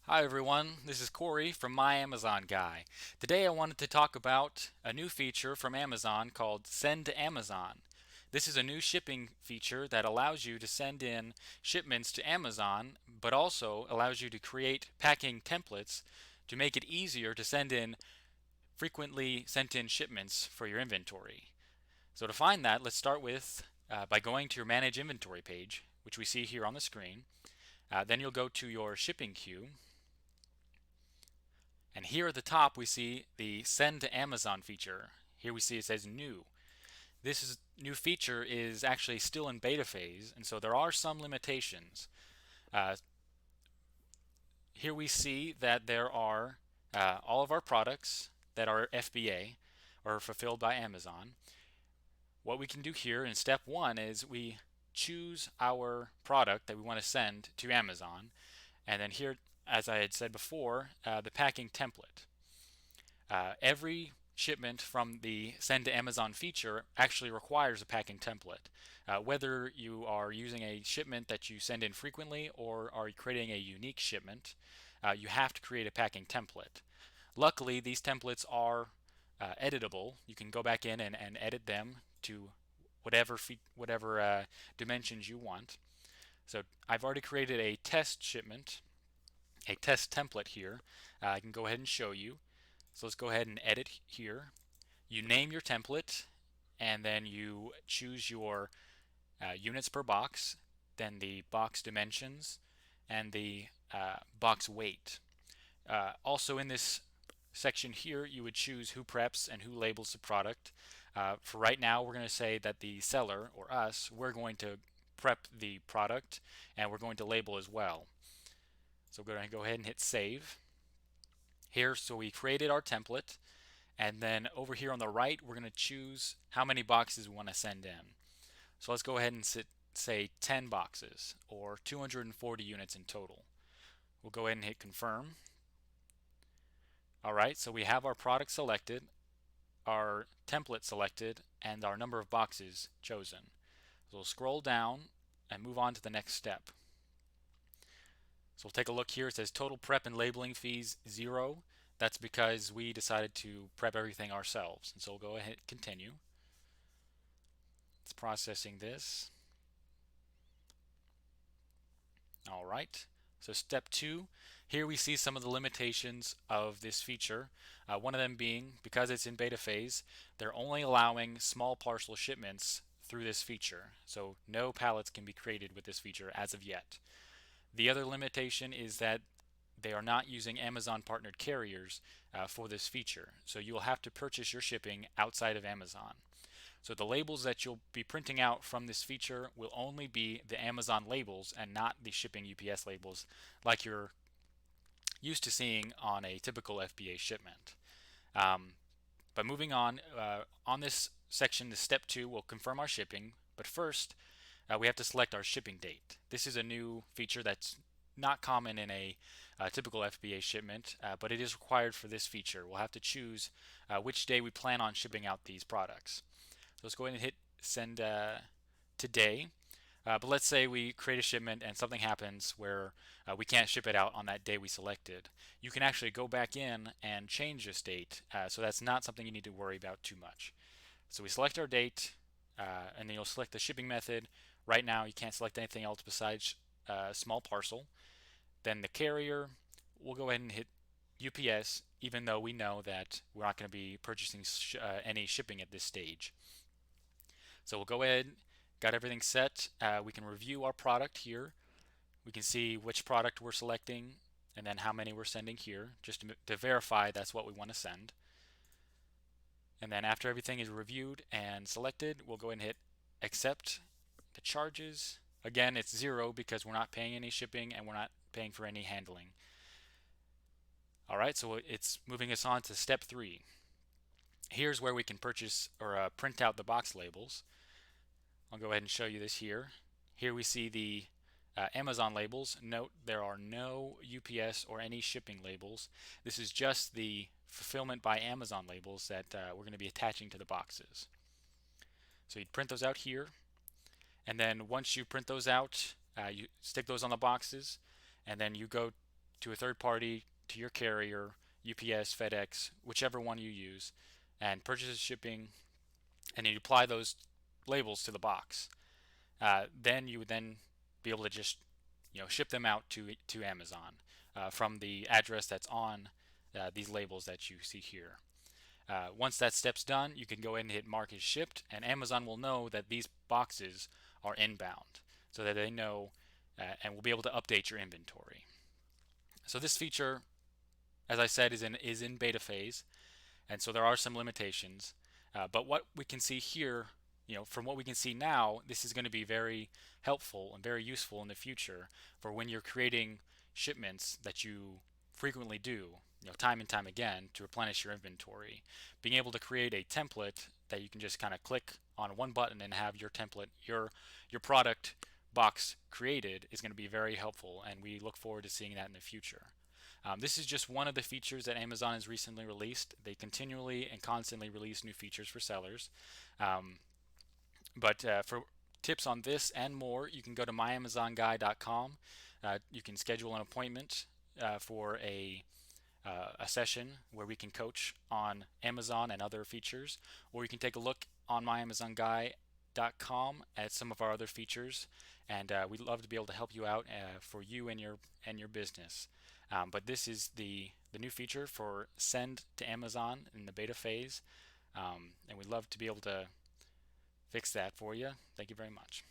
Hi everyone, this is Corey from My Amazon Guy. Today I wanted to talk about a new feature from Amazon called Send to Amazon. This is a new shipping feature that allows you to send in shipments to Amazon, but also allows you to create packing templates to make it easier to send in frequently sent in shipments for your inventory. So to find that, let's start with by going to your Manage Inventory page, which we see here on the screen. Then you'll go to your shipping queue. And here at the top we see the Send to Amazon feature. Here we see it says New. New feature is actually still in beta phase, and so there are some limitations. Uh, Here we see that there are all of our products that are FBA or fulfilled by Amazon. What we can do here in step one is we choose our product that we want to send to Amazon, and then here, as I had said before, the packing template. Every shipment from the Send to Amazon feature actually requires a packing template. Whether you are using a shipment that you send in frequently or are creating a unique shipment, you have to create a packing template. Luckily, these templates are editable. You can go back in and edit them to whatever dimensions you want. So I've already created a test shipment, a test template here. I can go ahead and show you. So let's go ahead and edit here. You name your template, and then you choose your units per box, then the box dimensions, and the box weight. Also in this section here, you would choose who preps and who labels the product. For right now, we're going to say that the seller, or us, we're going to prep the product, and we're going to label as well. So we're going to go ahead and hit save. Here, so we created our template. And then over here on the right, we're going to choose how many boxes we want to send in. So let's go ahead and say 10 boxes or 240 units in total. We'll go ahead and hit confirm. All right, so we have our product selected, our template selected, and our number of boxes chosen. So we'll scroll down and move on to the next step. So we'll take a look here. It says total prep and labeling fees 0. That's because we decided to prep everything ourselves. And so we'll go ahead and continue. It's processing this. All right. So step 2, here we see some of the limitations of this feature. One of them being, because it's in beta phase, they're only allowing small parcel shipments through this feature. So no pallets can be created with this feature as of yet. The other limitation is that they are not using Amazon partnered carriers for this feature. So you will have to purchase your shipping outside of Amazon. So the labels that you'll be printing out from this feature will only be the Amazon labels and not the shipping UPS labels like you're used to seeing on a typical FBA shipment. Um, but moving on this section, the step 2, we'll confirm our shipping. But first, we have to select our shipping date. This is a new feature that's not common in a typical FBA shipment, but it is required for this feature. We'll have to choose which day we plan on shipping out these products. So let's go ahead and hit send today. But let's say we create a shipment and something happens where we can't ship it out on that day we selected. You can actually go back in and change this date, so that's not something you need to worry about too much. So we select our date, and then you'll select the shipping method. Right now, you can't select anything else besides small parcel. Then the carrier, we'll go ahead and hit UPS, even though we know that we're not going to be purchasing any shipping at this stage. So we'll go ahead, got everything set. We can review our product here. We can see which product we're selecting and then how many we're sending here, just to verify that's what we want to send. And then after everything is reviewed and selected, we'll go ahead and hit accept the charges. Again, it's 0 because we're not paying any shipping and we're not paying for any handling. All right, so it's moving us on to step 3. Here's where we can purchase or print out the box labels. I'll go ahead and show you this here. Here we see the Amazon labels. Note there are no UPS or any shipping labels. This is just the fulfillment by Amazon labels that we're going to be attaching to the boxes. So you'd print those out here, and then once you print those out, you stick those on the boxes, and then you go to a third party, to your carrier, UPS, FedEx, whichever one you use, and purchases shipping, and you apply those labels to the box. Then you would then be able to just ship them out to Amazon from the address that's on these labels that you see here. Once that step's done, you can go ahead and hit mark as shipped, and Amazon will know that these boxes are inbound, so that they know and will be able to update your inventory. So this feature, as I said, is in beta phase, and so there are some limitations. But what we can see here, from what we can see now, this is going to be very helpful and very useful in the future for when you're creating shipments that you frequently do, time and time again to replenish your inventory. Being able to create a template that you can just kind of click on one button and have your template, your product box created is going to be very helpful, and we look forward to seeing that in the future. This is just one of the features that Amazon has recently released. They continually and constantly release new features for sellers. Um, but for tips on this and more, you can go to myamazonguy.com. You can schedule an appointment for a session where we can coach on Amazon and other features, or you can take a look on myamazonguy.com at some of our other features, and we'd love to be able to help you out for you and your business. But this is the new feature for send to Amazon in the beta phase, and we'd love to be able to fix that for you. Thank you very much.